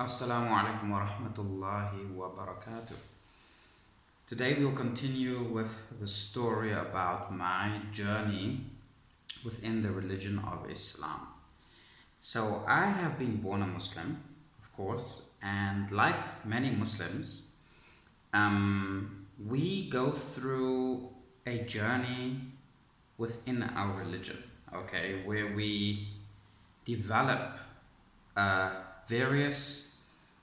Assalamu alaikum wa rahmatullahi wa barakatuh. Today we'll continue with the story about my journey within the religion of Islam. So, I have been born a Muslim, of course, and like many Muslims, we go through a journey within our religion, okay, where we develop various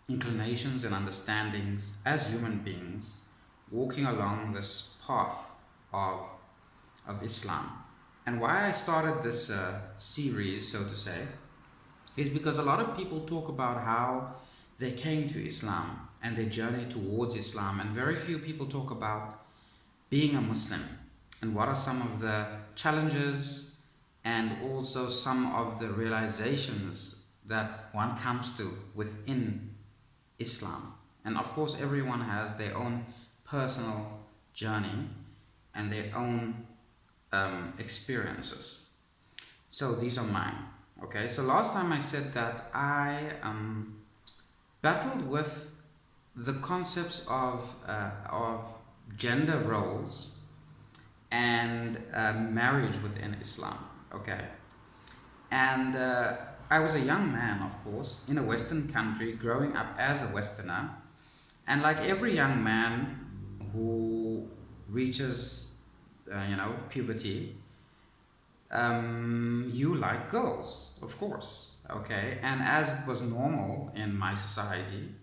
inclinations and understandings as human beings walking along this path of, of Islam. And why I started this series, so to say, is because a lot of people talk about how they came to Islam and their journey towards Islam, and very few people talk about being a Muslim and what are some of the challenges and also some of the realizations that one comes to within Islam. And of course, everyone has their own personal journey and their own experiences. So these are mine. Okay, so last time I said that I battled with the concepts of gender roles and marriage within Islam. Okay, and I was a young man, of course, in a Western country, growing up as a Westerner, and like every young man who reaches, puberty, you like girls, of course, okay? And as it was normal in my society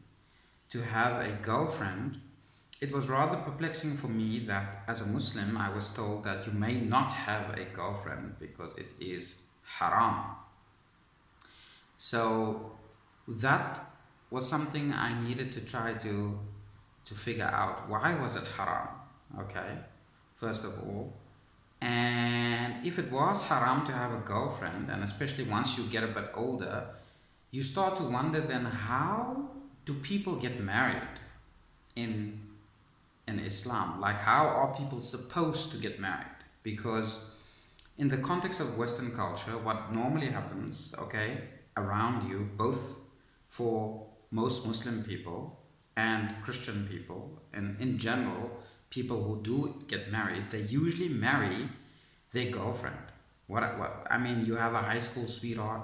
to have a girlfriend, it was rather perplexing for me that as a Muslim, I was told that you may not have a girlfriend because it is haram. So that was something I needed to try to figure out. Why was it haram? Okay, first of all. And if it was haram to have a girlfriend, and especially once you get a bit older, you start to wonder then, how do people get married in Islam? Like, how are people supposed to get married? Because in the context of Western culture, what normally happens, okay, around you, both for most Muslim people and Christian people, and in general, people who do get married, they usually marry their girlfriend. What I mean, you have a high school sweetheart,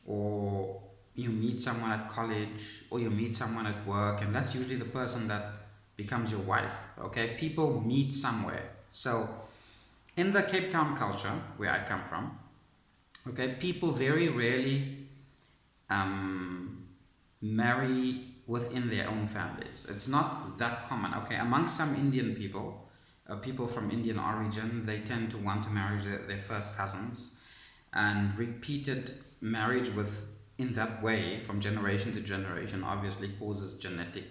or you meet someone at college, or you meet someone at work, and that's usually the person that becomes your wife. Okay, people meet somewhere. So in the Cape Town culture where I come from, okay, people very rarely marry within their own families. It's not that common. Okay, amongst some Indian people, people from Indian origin, they tend to want to marry their first cousins, and repeated marriage with in that way from generation to generation obviously causes genetic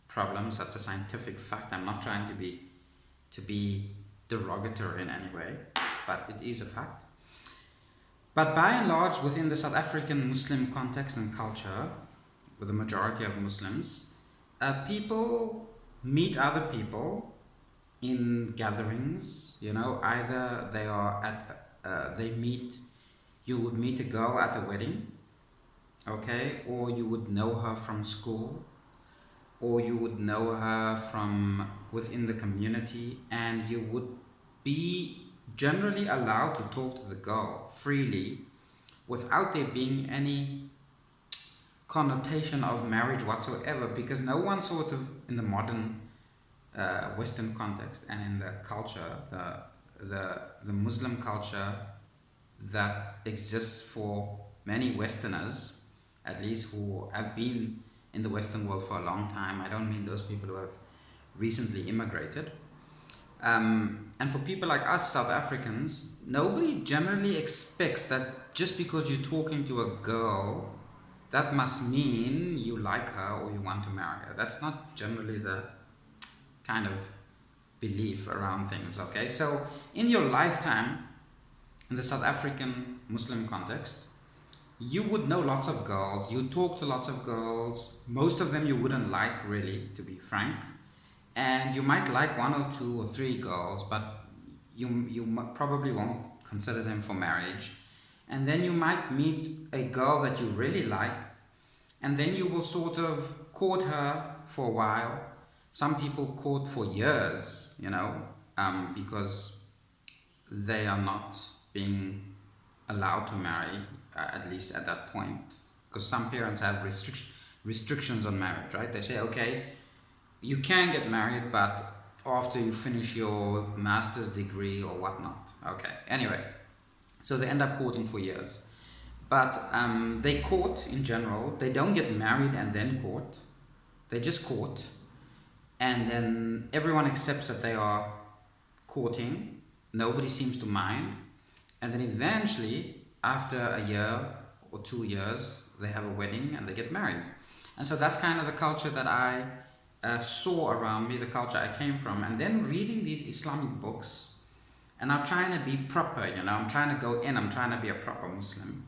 problems. That's a scientific fact. I'm not trying to be derogatory in any way, but it is a fact. But by and large, within the South African Muslim context and culture, with the majority of Muslims, people meet other people in gatherings. You know, either they are at, you would meet a girl at a wedding, okay, or you would know her from school, or you would know her from within the community, and you would be generally allowed to talk to the girl freely without there being any connotation of marriage whatsoever, because no one sort of in the modern Western context and in the culture, the Muslim culture that exists for many Westerners, at least who have been in the Western world for a long time. I don't mean those people who have recently immigrated. And for people like us, South Africans, nobody generally expects that just because you're talking to a girl, that must mean you like her or you want to marry her. That's not generally the kind of belief around things, okay? So in your lifetime, in the South African Muslim context, you would know lots of girls, you talk to lots of girls, most of them you wouldn't like really, to be frank, and you might like one or two or three girls, but you probably won't consider them for marriage. And then you might meet a girl that you really like, and then you will sort of court her for a while. Some people court for years, because they are not being allowed to marry, at least at that point. Because some parents have restrictions on marriage, right? They say, okay, you can get married, but after you finish your master's degree or whatnot. Okay, anyway, so they end up courting for years. But they court in general. They don't get married and then court. They just court. And then everyone accepts that they are courting. Nobody seems to mind. And then eventually, after a year or 2 years, they have a wedding and they get married. And so that's kind of the culture that I saw around me, the culture I came from. And then reading these Islamic books, and I'm trying to be proper, I'm trying to go in, I'm trying to be a proper Muslim.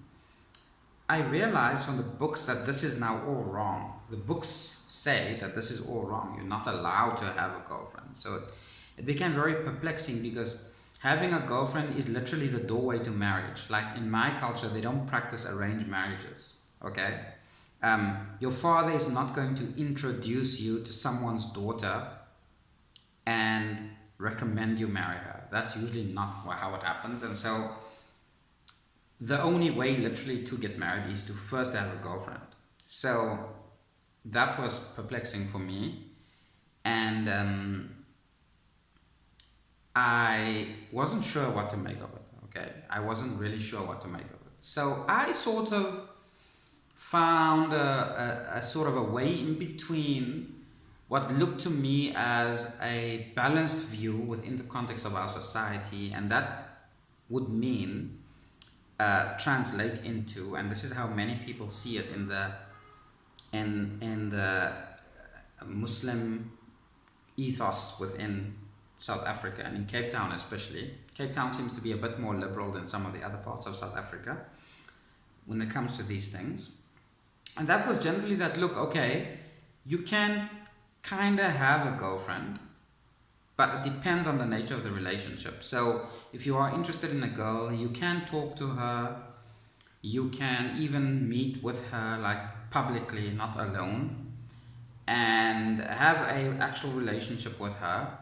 I realized from the books that this is now all wrong. The books say that this is all wrong. You're not allowed to have a girlfriend. So it became very perplexing, because having a girlfriend is literally the doorway to marriage. Like in my culture, they don't practice arranged marriages. Okay? Your father is not going to introduce you to someone's daughter and recommend you marry her. That's usually not how it happens. And so the only way literally to get married is to first have a girlfriend. So that was perplexing for me. And I wasn't sure what to make of it. Okay, I wasn't really sure what to make of it. So I sort of found a sort of a way in between what looked to me as a balanced view within the context of our society, and that would mean translate into, and this is how many people see it in the Muslim ethos within South Africa, and in Cape Town especially. Cape Town seems to be a bit more liberal than some of the other parts of South Africa when it comes to these things. And that was generally that, look, okay, you can kind of have a girlfriend, but it depends on the nature of the relationship. So if you are interested in a girl, you can talk to her, you can even meet with her like publicly, not alone, and have a actual relationship with her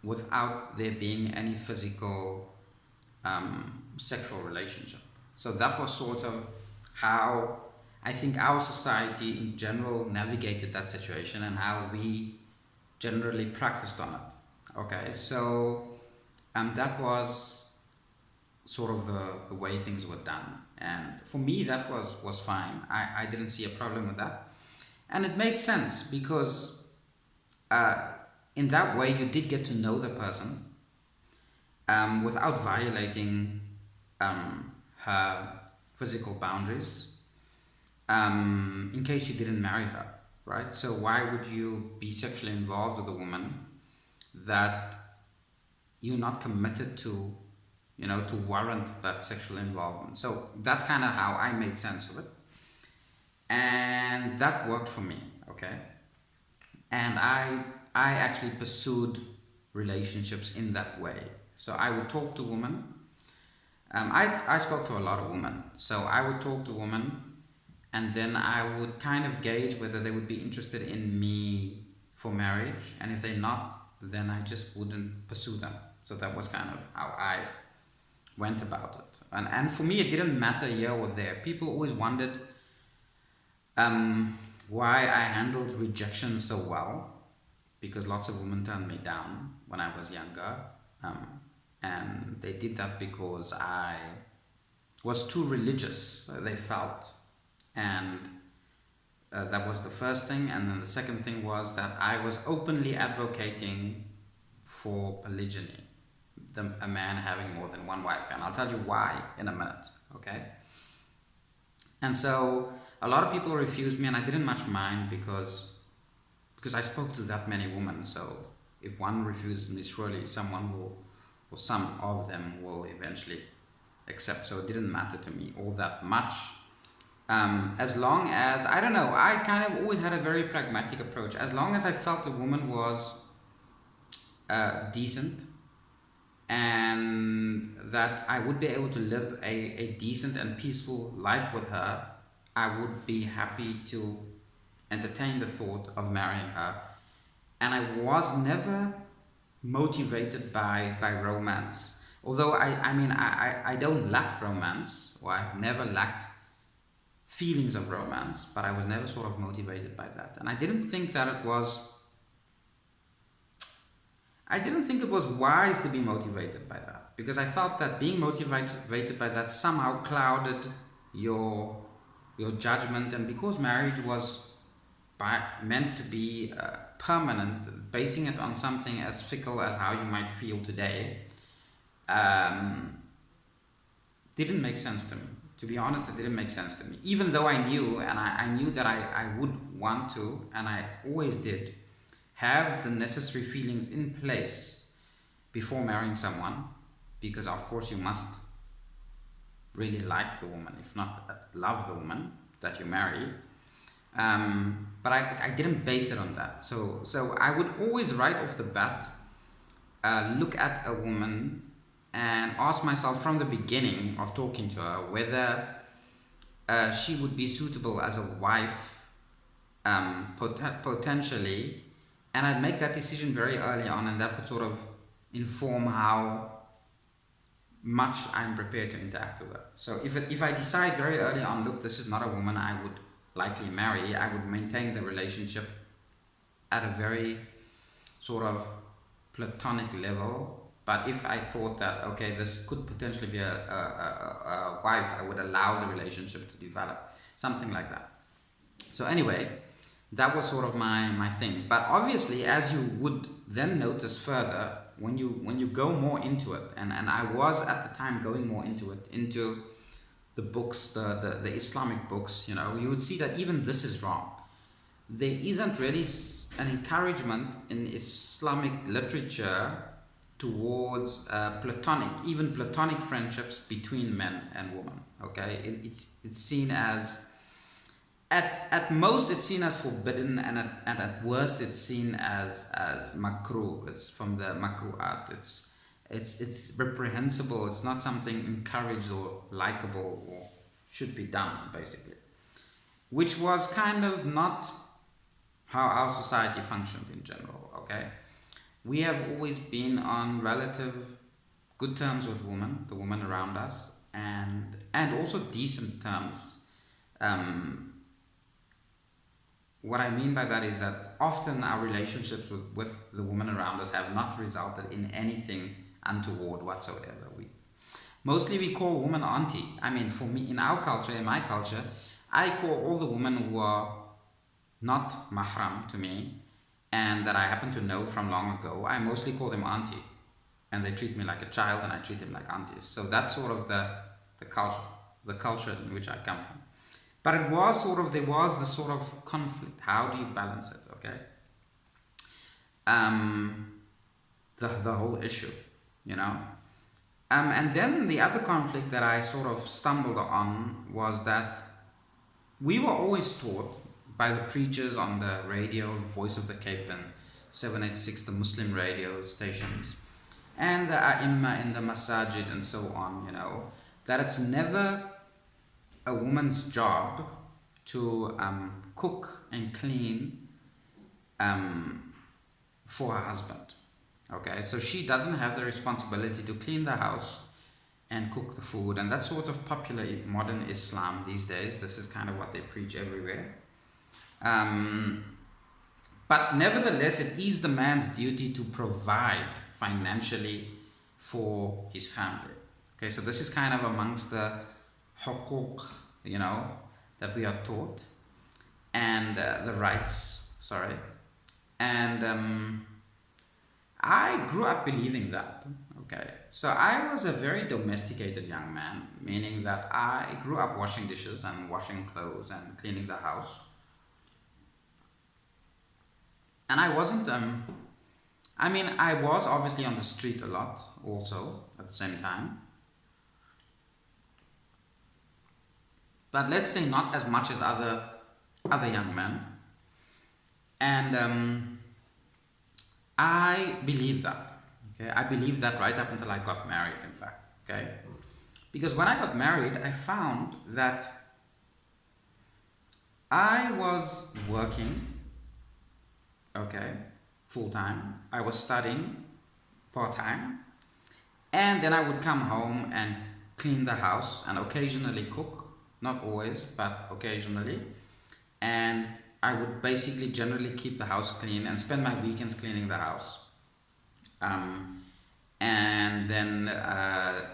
without there being any physical sexual relationship. So that was sort of how I think our society in general navigated that situation, and how we generally practiced on it. Okay, so that was sort of the way things were done, and for me that was fine. I didn't see a problem with that, and it made sense, because in that way you did get to know the person without violating her physical boundaries, in case you didn't marry her, right? So why would you be sexually involved with a woman that you're not committed to, to warrant that sexual involvement? So that's kind of how I made sense of it, and that worked for me. Okay, and I actually pursued relationships in that way. So I would talk to women. I spoke to a lot of women, so I would talk to women, and then I would kind of gauge whether they would be interested in me for marriage, and if they're not, then I just wouldn't pursue them. So that was kind of how I went about it. And for me, it didn't matter here or there. People always wondered why I handled rejection so well, because lots of women turned me down when I was younger, and they did that because I was too religious, they felt. And that was the first thing. And then the second thing was that I was openly advocating for polygyny, a man having more than one wife. And I'll tell you why in a minute, okay? And so a lot of people refused me, and I didn't much mind, because I spoke to that many women. So if one refuses me, surely someone will, or some of them will eventually accept. So it didn't matter to me all that much. As long as, I don't know, I kind of always had a very pragmatic approach. As long as I felt the woman was decent, and that I would be able to live a decent and peaceful life with her, I would be happy to entertain the thought of marrying her, and I was never motivated by romance. Although I don't lack romance, or I've never lacked feelings of romance, but I was never sort of motivated by that. And I didn't think it was wise to be motivated by that, because I felt that being motivated by that somehow clouded your judgment. And because marriage was meant to be permanent, basing it on something as fickle as how you might feel today, didn't make sense to me. To be honest, it didn't make sense to me. Even though I knew, and I knew that I would want to, and I always did, have the necessary feelings in place before marrying someone, because of course you must really like the woman, if not love the woman that you marry. But I didn't base it on that. So I would always, right off the bat, look at a woman and ask myself from the beginning of talking to her whether she would be suitable as a wife, potentially, and I'd make that decision very early on, and that would sort of inform how much I'm prepared to interact with her. So if I decide very early on, look, this is not a woman I would likely marry, I would maintain the relationship at a very sort of platonic level. But if I thought that, okay, this could potentially be a wife, I would allow the relationship to develop, something like that. So anyway, that was sort of my thing. But obviously, as you would then notice further, when you go more into it, and I was at the time going more into it, into the books, the Islamic books, you would see that even this is wrong. There isn't really an encouragement in Islamic literature towards platonic friendships between men and women. Okay, it's seen as, at most it's seen as forbidden, and at worst it's seen as makruh. It's from the makruhat. It's reprehensible. It's not something encouraged or likable or should be done, basically, which was kind of not how our society functioned in general. Okay, we have always been on relative good terms with women, the women around us, and also decent terms. What I mean by that is that often our relationships with the women around us have not resulted in anything untoward whatsoever. Mostly we call women auntie. I mean, for me, in our culture, in my culture, I call all the women who are not mahram to me and that I happen to know from long ago, I mostly call them auntie. And they treat me like a child and I treat them like aunties. So that's sort of the culture in which I come from. But there was this sort of conflict. How do you balance it, okay? The whole issue, And then the other conflict that I sort of stumbled on was that we were always taught by the preachers on the radio, Voice of the Cape and 786, the Muslim radio stations, and the A'imma in the Masajid and so on, that it's never a woman's job to cook and clean for her husband. Okay, so she doesn't have the responsibility to clean the house and cook the food, and that's sort of popular in modern Islam these days. This is kind of what they preach everywhere. But nevertheless, it is the man's duty to provide financially for his family. Okay, so this is kind of amongst the huquq, that we are taught, and the rights, and I grew up believing that. Okay, so I was a very domesticated young man, meaning that I grew up washing dishes and washing clothes and cleaning the house. And I wasn't, I was obviously on the street a lot also at the same time. But let's say not as much as other young men. And I believe that. Okay, I believed that right up until I got married, in fact. Okay, because when I got married, I found that I was working, okay, full time. I was studying part time, and then I would come home and clean the house and occasionally cook. Not always, but occasionally. And I would basically generally keep the house clean and spend my weekends cleaning the house. Um, and then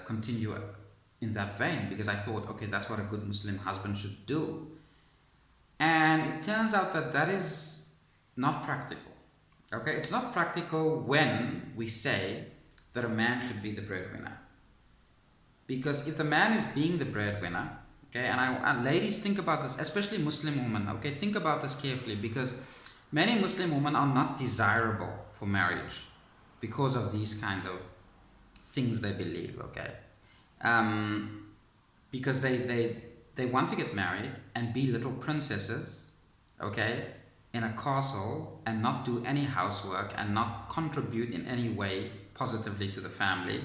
continue in that vein because I thought, okay, that's what a good Muslim husband should do. And it turns out that that is not practical. Okay, it's not practical when we say that a man should be the breadwinner. Because if the man is being the breadwinner, okay, and ladies think about this, especially Muslim women, okay, think about this carefully because many Muslim women are not desirable for marriage because of these kinds of things they believe, okay? Because they want to get married and be little princesses, okay, in a castle and not do any housework and not contribute in any way positively to the family.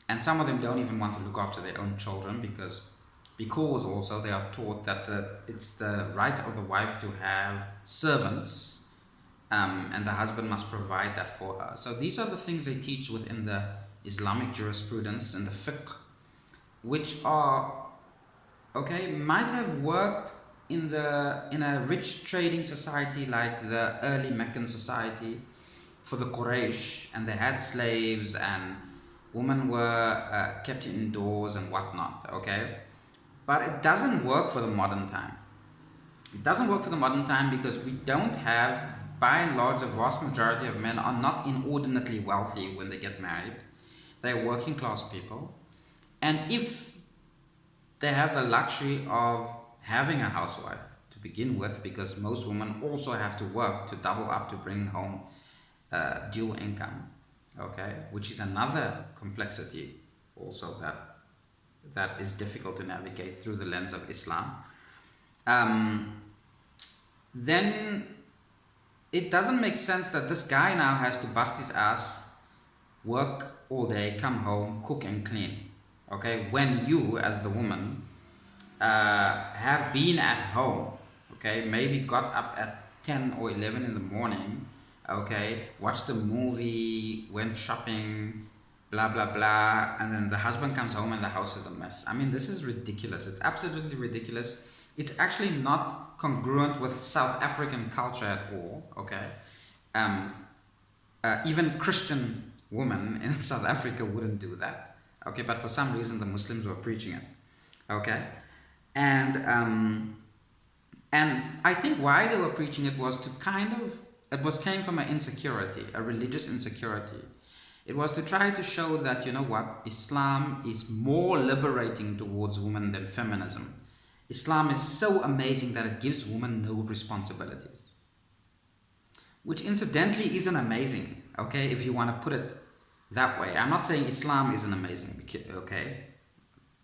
And some of them don't even want to look after their own children because also they are taught that it's the right of the wife to have servants, and the husband must provide that for her. So these are the things they teach within the Islamic jurisprudence and the fiqh, which are, okay, might have worked in a rich trading society like the early Meccan society for the Quraysh, and they had slaves and women were kept indoors and whatnot, okay? But it doesn't work for the modern time. It doesn't work for the modern time because we don't have, by and large, the vast majority of men are not inordinately wealthy when they get married. They're working class people. And if they have the luxury of having a housewife to begin with, because most women also have to work to double up to bring home dual income, okay, which is another complexity also that is difficult to navigate through the lens of Islam, then it doesn't make sense that this guy now has to bust his ass, work all day, come home, cook and clean, okay, when you as the woman have been at home, okay, maybe got up at 10 or 11 in the morning, okay, watched the movie, went shopping, blah blah blah, and then the husband comes home and the house is a mess. I mean, this is ridiculous. It's absolutely ridiculous. It's actually not congruent with South African culture at all, okay? Even Christian women in South Africa wouldn't do that, okay? But for some reason the Muslims were preaching it, okay? And I think why they were preaching it was to came from an insecurity, a religious insecurity. It was to try to show that, you know what, Islam is more liberating towards women than feminism. Islam is so amazing that it gives women no responsibilities. Which incidentally isn't amazing, okay, if you want to put it that way. I'm not saying Islam isn't amazing, okay?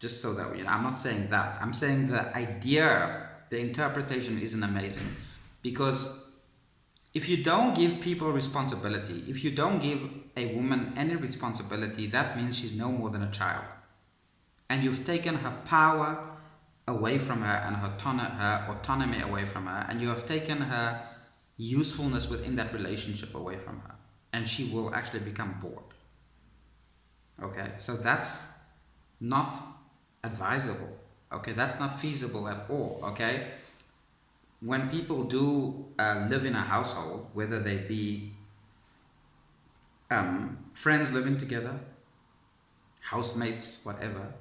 Just so that, you know, I'm not saying that. I'm saying the idea, the interpretation isn't amazing. Because if you don't give people responsibility, if you don't give a woman any responsibility, that means she's no more than a child. And you've taken her power away from her and her autonomy away from her, and you have taken her usefulness within that relationship away from her. And she will actually become bored. Okay, so that's not advisable. Okay, that's not feasible at all. Okay, when people do live in a household, whether they be friends living together, housemates, whatever,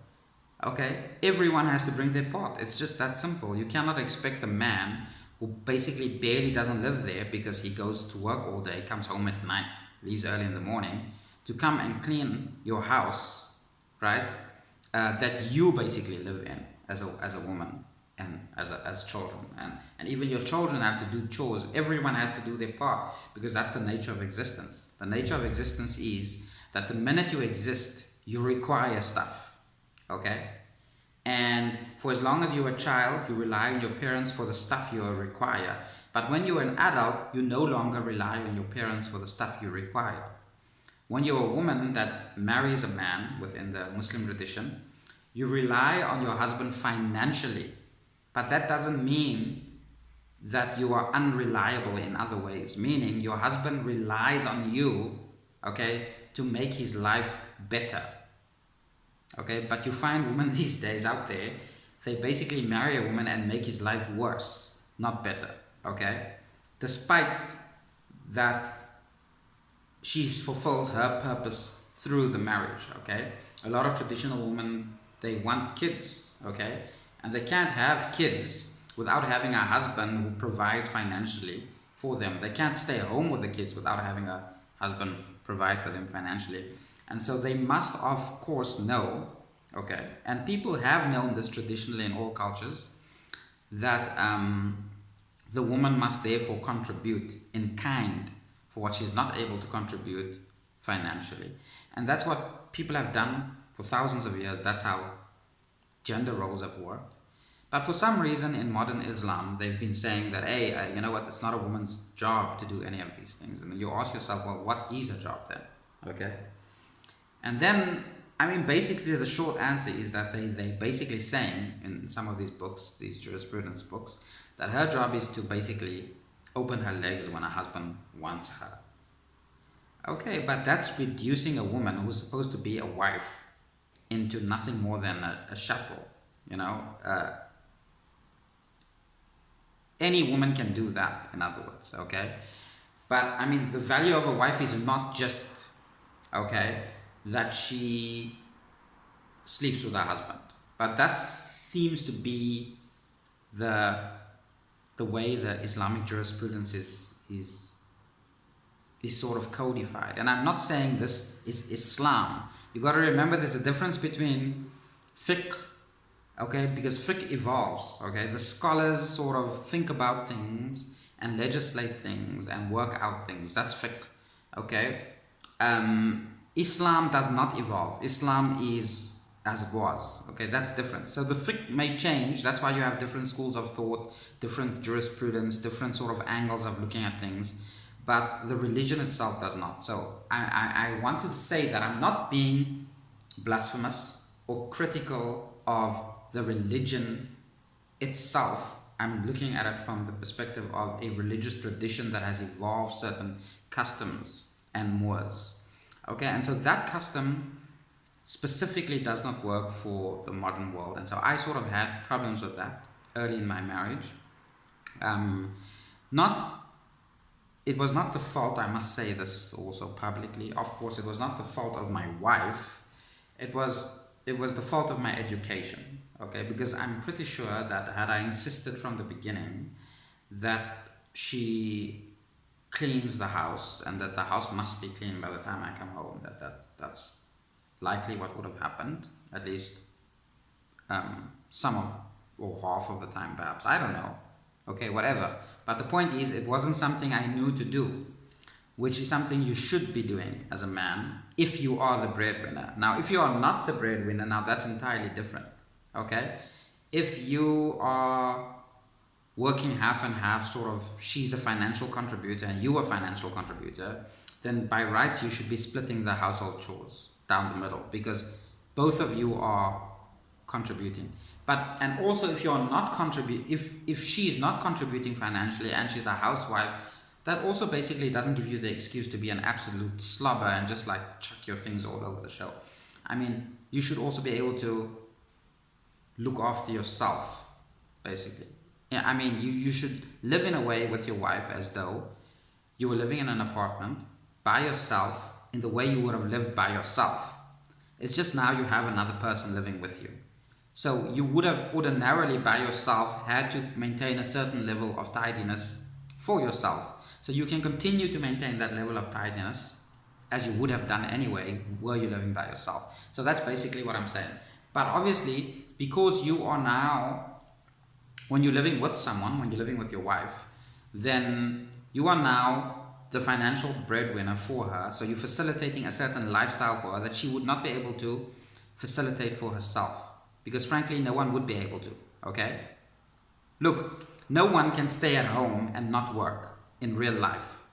okay, everyone has to bring their part. It's just that simple. You cannot expect a man who basically barely doesn't live there because he goes to work all day, comes home at night, leaves early in the morning, to come and clean your house, right? That you basically live in as a woman and as children, and even your children have to do chores. Everyone has to do their part because that's the nature of existence. The nature of existence is that the minute you exist, you require stuff, okay? And for as long as you're a child, you rely on your parents for the stuff you require. But when you're an adult, you no longer rely on your parents for the stuff you require. When you're a woman that marries a man within the Muslim tradition, you rely on your husband financially. But that doesn't mean that you are unreliable in other ways, meaning your husband relies on you, okay, to make his life better. Okay, but you find women these days out there, they basically marry a woman and make his life worse, not better. Okay, despite that she fulfills her purpose through the marriage. Okay, a lot of traditional women, they want kids. Okay, and they can't have kids without having a husband who provides financially for them. They can't stay home with the kids without having a husband provide for them financially. And so they must, of course, know, okay, and people have known this traditionally in all cultures, that the woman must therefore contribute in kind for what she's not able to contribute financially. And that's what people have done for thousands of years. That's how gender roles have worked. But for some reason in modern Islam, they've been saying that, hey, you know what, it's not a woman's job to do any of these things. And then you ask yourself, well, what is a job then? Okay. And then, I mean, basically the short answer is that they basically saying in some of these books, these jurisprudence books, that her job is to basically open her legs when her husband wants her. Okay, but that's reducing a woman who's supposed to be a wife into nothing more than a shuttle, you know. Any woman can do that, in other words, okay? But, I mean, the value of a wife is not just, okay, that she sleeps with her husband. But that seems to be the way the Islamic jurisprudence is sort of codified. And I'm not saying this is Islam. You got to remember there's a difference between fiqh, okay, because fiqh evolves, okay? The scholars sort of think about things and legislate things and work out things. That's fiqh, okay? Islam does not evolve. Islam is as it was, okay? That's different. So the fiqh may change. That's why you have different schools of thought, different jurisprudence, different sort of angles of looking at things. But the religion itself does not. So I want to say that I'm not being blasphemous or critical of the religion itself. I'm looking at it from the perspective of a religious tradition that has evolved certain customs and mores. Okay, and so that custom specifically does not work for the modern world. And so I sort of had problems with that early in my marriage. It was not the fault, I must say this also publicly, of course, it was not the fault of my wife. It was the fault of my education, okay? Because I'm pretty sure that had I insisted from the beginning that she cleans the house and that the house must be clean by the time I come home, that's likely what would have happened, at least some of, or half of the time perhaps, I don't know. Okay, whatever. But the point is, it wasn't something I knew to do, which is something you should be doing as a man if you are the breadwinner. Now, if you are not the breadwinner, now that's entirely different. Okay? If you are working half and half, sort of, she's a financial contributor and you a financial contributor, then by rights you should be splitting the household chores down the middle because both of you are contributing. But, and also if you're not if she's not contributing financially and she's a housewife, that also basically doesn't give you the excuse to be an absolute slobber and just like chuck your things all over the show. I mean, you should also be able to look after yourself, basically. Yeah, I mean, you should live in a way with your wife as though you were living in an apartment by yourself in the way you would have lived by yourself. It's just now you have another person living with you. So you would have ordinarily by yourself had to maintain a certain level of tidiness for yourself. So you can continue to maintain that level of tidiness as you would have done anyway were you living by yourself. So that's basically what I'm saying. But obviously, because you are now, when you're living with someone, when you're living with your wife, then you are now the financial breadwinner for her. So you're facilitating a certain lifestyle for her that she would not be able to facilitate for herself. Because frankly, no one would be able to, okay? Look, no one can stay at home and not work in real life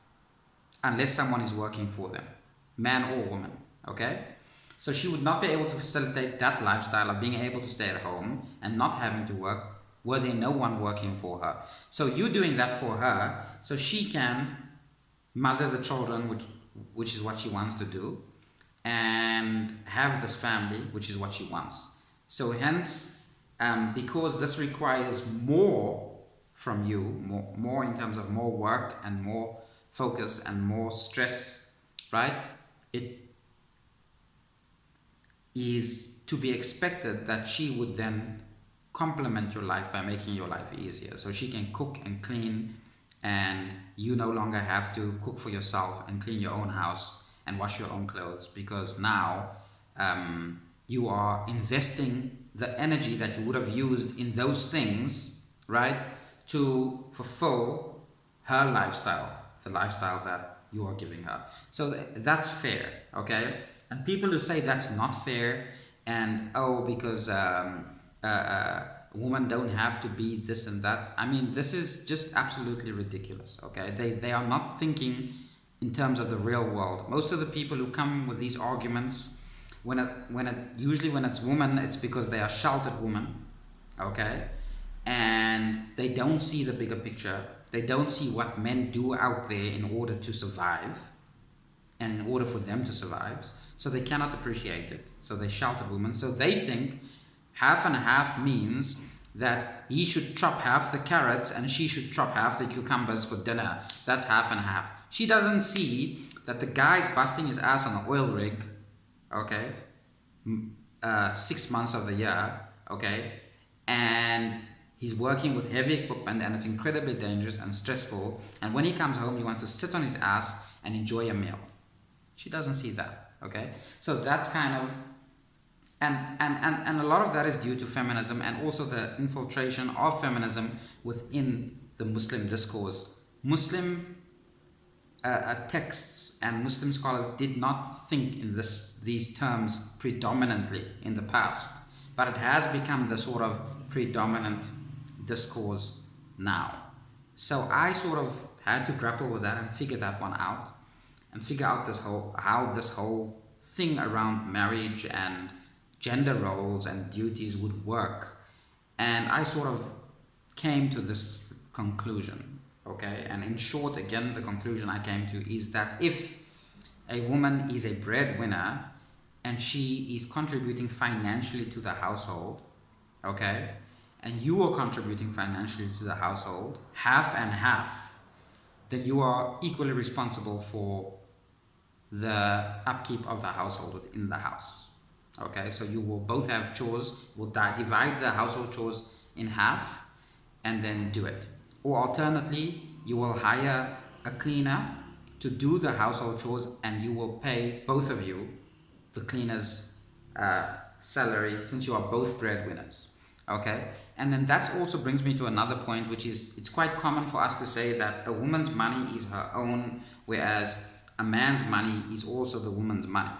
unless someone is working for them, man or woman, okay? So she would not be able to facilitate that lifestyle of being able to stay at home and not having to work were there no one working for her. So you're doing that for her so she can mother the children, which is what she wants to do, and have this family, which is what she wants. So hence, because this requires more from you, more in terms of more work and more focus and more stress, right? It is to be expected that she would then complement your life by making your life easier. So she can cook and clean, and you no longer have to cook for yourself and clean your own house and wash your own clothes, because now you are investing the energy that you would have used in those things, right, to fulfill her lifestyle, the lifestyle that you are giving her. So that's fair, okay? And people who say that's not fair, and because women don't have to be this and that, I mean, this is just absolutely ridiculous, okay? They are not thinking in terms of the real world. Most of the people who come with these arguments, usually when it's women, it's because they are sheltered women, okay? And they don't see the bigger picture. They don't see what men do out there in order to survive, and in order for them to survive. So they cannot appreciate it. So they shelter women. So they think half and half means that he should chop half the carrots and she should chop half the cucumbers for dinner. That's half and half. She doesn't see that the guy's busting his ass on an oil rig, okay, 6 months of the year, okay, and he's working with heavy equipment, and it's incredibly dangerous and stressful, and when he comes home he wants to sit on his ass and enjoy a meal. She doesn't see that, okay? So that's kind of, and a lot of that is due to feminism, and also the infiltration of feminism within the Muslim discourse. Muslim texts and Muslim scholars did not think in these terms predominantly in the past, but it has become the sort of predominant discourse now. So I sort of had to grapple with that and figure that one out, and figure out how this whole thing around marriage and gender roles and duties would work. And I sort of came to this conclusion, okay? And in short, again, the conclusion I came to is that if a woman is a breadwinner and she is contributing financially to the household, okay, and you are contributing financially to the household, half and half, then you are equally responsible for the upkeep of the household within the house. Okay, so you will both have chores, will divide the household chores in half and then do it. Or alternately, you will hire a cleaner to do the household chores, and you will pay both of you the cleaner's salary, since you are both breadwinners. Okay, and then that also brings me to another point, which is it's quite common for us to say that a woman's money is her own, whereas a man's money is also the woman's money,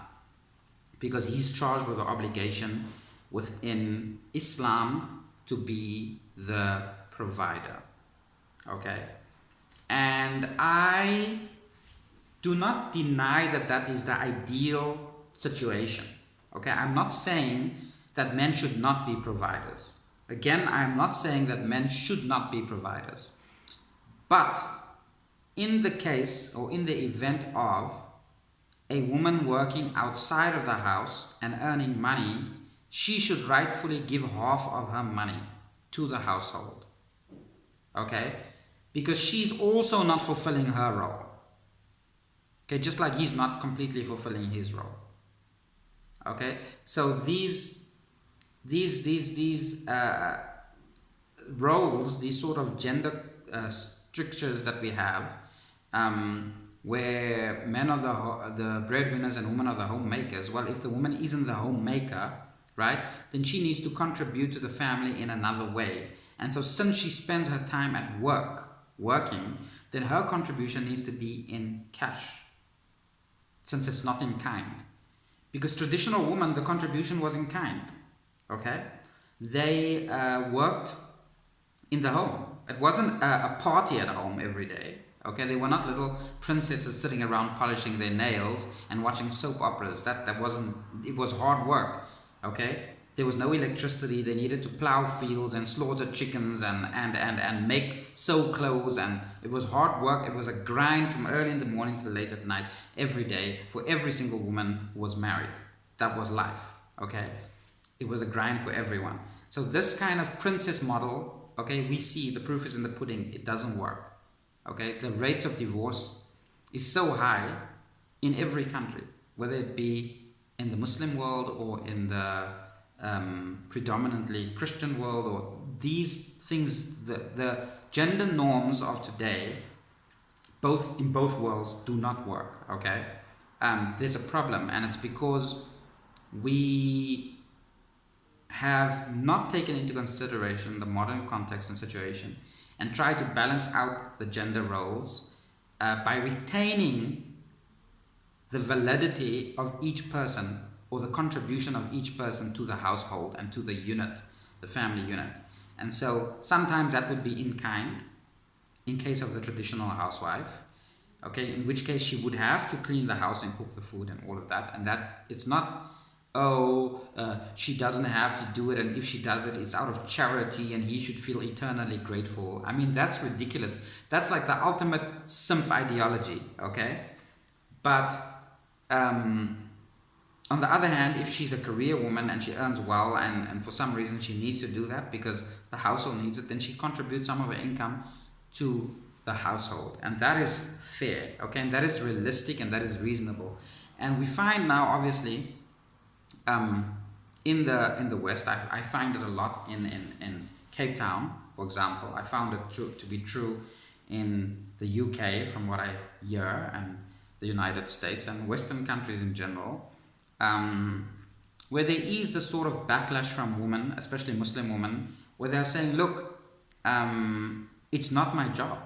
because he's charged with the obligation within Islam to be the provider. Okay, and I do not deny that that is the ideal situation. Okay, I'm not saying that men should not be providers. Again, I'm not saying that men should not be providers. But in the case, or in the event of a woman working outside of the house and earning money, she should rightfully give half of her money to the household. Okay? Because she's also not fulfilling her role. Okay, just like he's not completely fulfilling his role. Okay? So these roles, these sort of gender strictures that we have, where men are the breadwinners and women are the homemakers. Well, if the woman isn't the homemaker, right, then she needs to contribute to the family in another way. And so since she spends her time at working, then her contribution needs to be in cash, since it's not in kind. Because traditional women, the contribution was in kind. Okay? They worked in the home. It wasn't a party at home every day. Okay, they were not little princesses sitting around polishing their nails and watching soap operas. That wasn't, it was hard work. Okay, There was no electricity. They needed to plow fields and slaughter chickens and make sew clothes, and it was hard work. It was a grind from early in the morning till late at night, every day, for every single woman who was married. That was life, okay? It was a grind for everyone. So this kind of princess model, okay, we see the proof is in the pudding. It doesn't work, okay? The rates of divorce is so high in every country, whether it be in the Muslim world or in the predominantly Christian world, or these things, the gender norms of today, both in both worlds, do not work, okay? There's a problem, and it's because we have not taken into consideration the modern context and situation and try to balance out the gender roles by retaining the validity of each person, or the contribution of each person to the household and to the unit, the family unit. And so sometimes that would be in kind, in case of the traditional housewife, okay, in which case she would have to clean the house and cook the food and all of that. And that it's not, she doesn't have to do it, and if she does it, it's out of charity and he should feel eternally grateful. I mean, that's ridiculous. That's like the ultimate simp ideology, okay? But on the other hand, if she's a career woman and she earns well, and for some reason she needs to do that because the household needs it, then she contributes some of her income to the household. And that is fair, okay? And that is realistic, and that is reasonable. And we find now, obviously, in the West, I find it a lot in Cape Town, for example. I found it to be true in the UK, from what I hear, and the United States and Western countries in general, where there is the sort of backlash from women, especially Muslim women, where they're saying, look, it's not my job.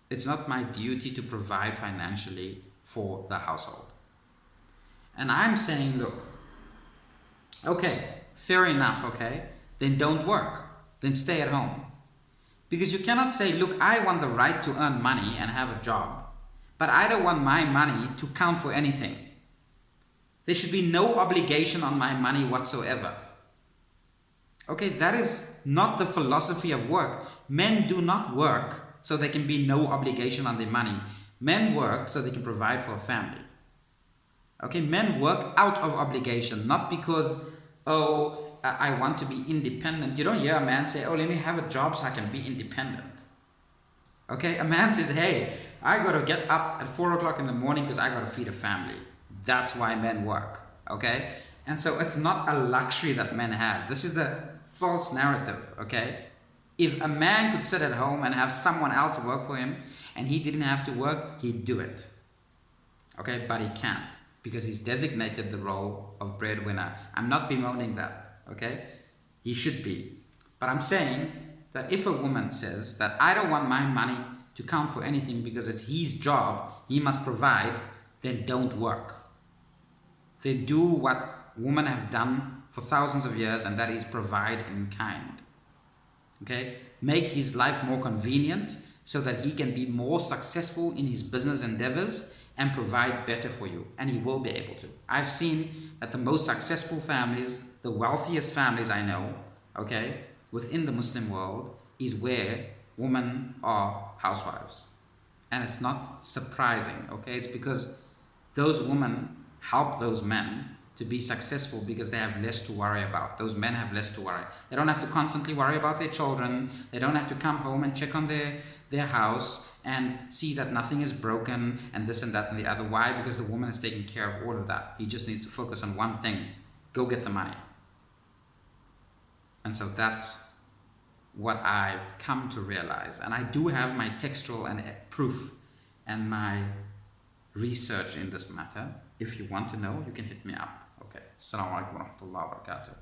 It's not my duty to provide financially for the household. And I'm saying, look, okay, fair enough, okay, then don't work. Then stay at home. Because you cannot say, look, I want the right to earn money and have a job, but I don't want my money to count for anything. There should be no obligation on my money whatsoever. Okay, that is not the philosophy of work. Men do not work so there can be no obligation on their money. Men work so they can provide for a family. Okay, men work out of obligation, not because, I want to be independent. You don't hear a man say, let me have a job so I can be independent. Okay, a man says, hey, I got to get up at 4 o'clock in the morning because I got to feed a family. That's why men work, okay? And so it's not a luxury that men have. This is a false narrative, okay? If a man could sit at home and have someone else work for him and he didn't have to work, he'd do it, okay? But he can't, because he's designated the role of breadwinner. I'm not bemoaning that, okay? He should be. But I'm saying that if a woman says that I don't want my money to count for anything because it's his job, he must provide, then don't work. Then do what women have done for thousands of years, and that is provide in kind. Okay? Make his life more convenient so that he can be more successful in his business endeavors and provide better for you. And he will be able to. I've seen that the most successful families, the wealthiest families I know, okay, within the Muslim world, is where women are housewives. And it's not surprising, okay? It's because those women help those men to be successful because they have less to worry about. Those men have less to worry. They don't have to constantly worry about their children. They don't have to come home and check on their house and see that nothing is broken and this and that and the other. Why? Because the woman is taking care of all of that. He just needs to focus on one thing. Go get the money. And so that's what I've come to realize. And I do have my textual and proof and my research in this matter. If you want to know, you can hit me up. Okay. Assalamu alaikum wa rahmatullahi wa barakatuh.